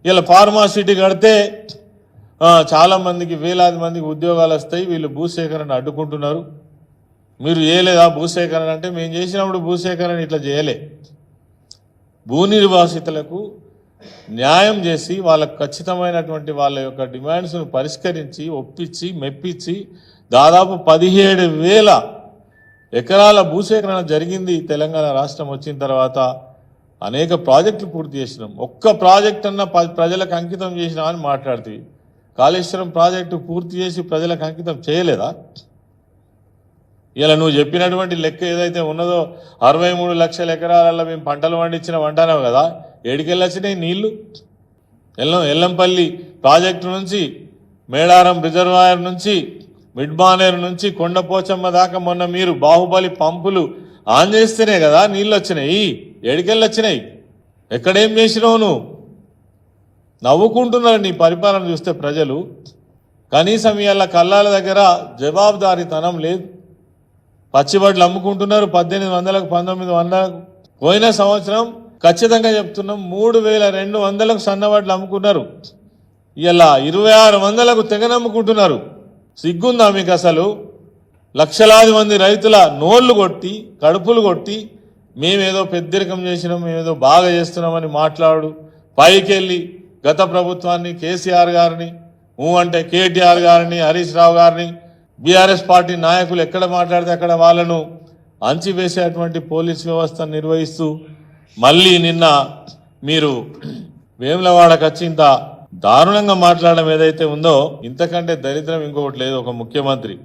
ఇలా ఫార్మాసిటీ కడితే చాలా మందికి వేలాది మందికి ఉద్యోగాలు వస్తాయి, వీళ్ళు భూసేకరణ అడ్డుకుంటున్నారు. మీరు చేయలేదా భూసేకరణ అంటే? మేము చేసినప్పుడు భూసేకరణ ఇట్లా చేయలే. భూ నిర్వాసితులకు న్యాయం చేసి వాళ్ళకు ఖచ్చితమైనటువంటి వాళ్ళ యొక్క డిమాండ్స్ను పరిష్కరించి ఒప్పించి మెప్పించి దాదాపు 17,000 ఎకరాల భూసేకరణ జరిగింది. తెలంగాణ రాష్ట్రం వచ్చిన తర్వాత అనేక ప్రాజెక్టులు పూర్తి చేసినాం. ఒక్క ప్రాజెక్ట్ అన్న ప్రజలకు అంకితం చేసినామని మాట్లాడుతుంది. కాళేశ్వరం ప్రాజెక్టు పూర్తి చేసి ప్రజలకు అంకితం చేయలేదా? ఇలా నువ్వు చెప్పినటువంటి లెక్క ఏదైతే ఉన్నదో 63 లక్షల ఎకరాలలో మేము పంటలు పండించినాం అంటున్నావు కదా, ఏడికెళ్ళొచ్చినాయి నీళ్లు? ఎల్లంపల్లి ప్రాజెక్టు నుంచి, మేడారం రిజర్వాయర్ నుంచి, మిడ్మానేరు నుంచి కొండపోచమ్మ దాకా మొన్న మీరు బాహుబలి పంపులు ఆన్ చేస్తేనే కదా నీళ్ళు వచ్చినాయి. ఏడికెళ్ళొచ్చినాయి? ఎక్కడేం చేసినావు నువ్వు? నవ్వుకుంటున్నారు నీ పరిపాలన చూస్తే ప్రజలు. కనీసం ఇవాళ కల్లాల దగ్గర జవాబుదారీతనం లేదు. పచ్చిబడ్లు అమ్ముకుంటున్నారు 1800కు 1900కు. పోయిన సంవత్సరం ఖచ్చితంగా చెప్తున్నాం 3200కు సన్నవడ్లు అమ్ముకున్నారు. ఇలా 2600కు తెగనమ్ముకుంటున్నారు. సిగ్గుందా మీకు అసలు? లక్షలాది మంది రైతుల నోళ్లు కొట్టి కడుపులు కొట్టి మేమేదో పెద్దరికం చేసినాం, మేమేదో బాగా చేస్తున్నామని మాట్లాడు. పైకెళ్ళి గత ప్రభుత్వాన్ని, కేసీఆర్ గారిని, అంటే కేటీఆర్ గారిని, హరీష్ రావు గారిని, బీఆర్ఎస్ పార్టీ నాయకులు ఎక్కడ మాట్లాడితే అక్కడ వాళ్ళను అంచివేసేటువంటి పోలీస్ వ్యవస్థను నిర్వహిస్తూ మళ్ళీ నిన్న మీరు వేములవాడకు వచ్చి ఇంత దారుణంగా మాట్లాడడం ఏదైతే ఉందో, ఇంతకంటే దరిద్రం ఇంకొకటి లేదు. ఒక ముఖ్యమంత్రి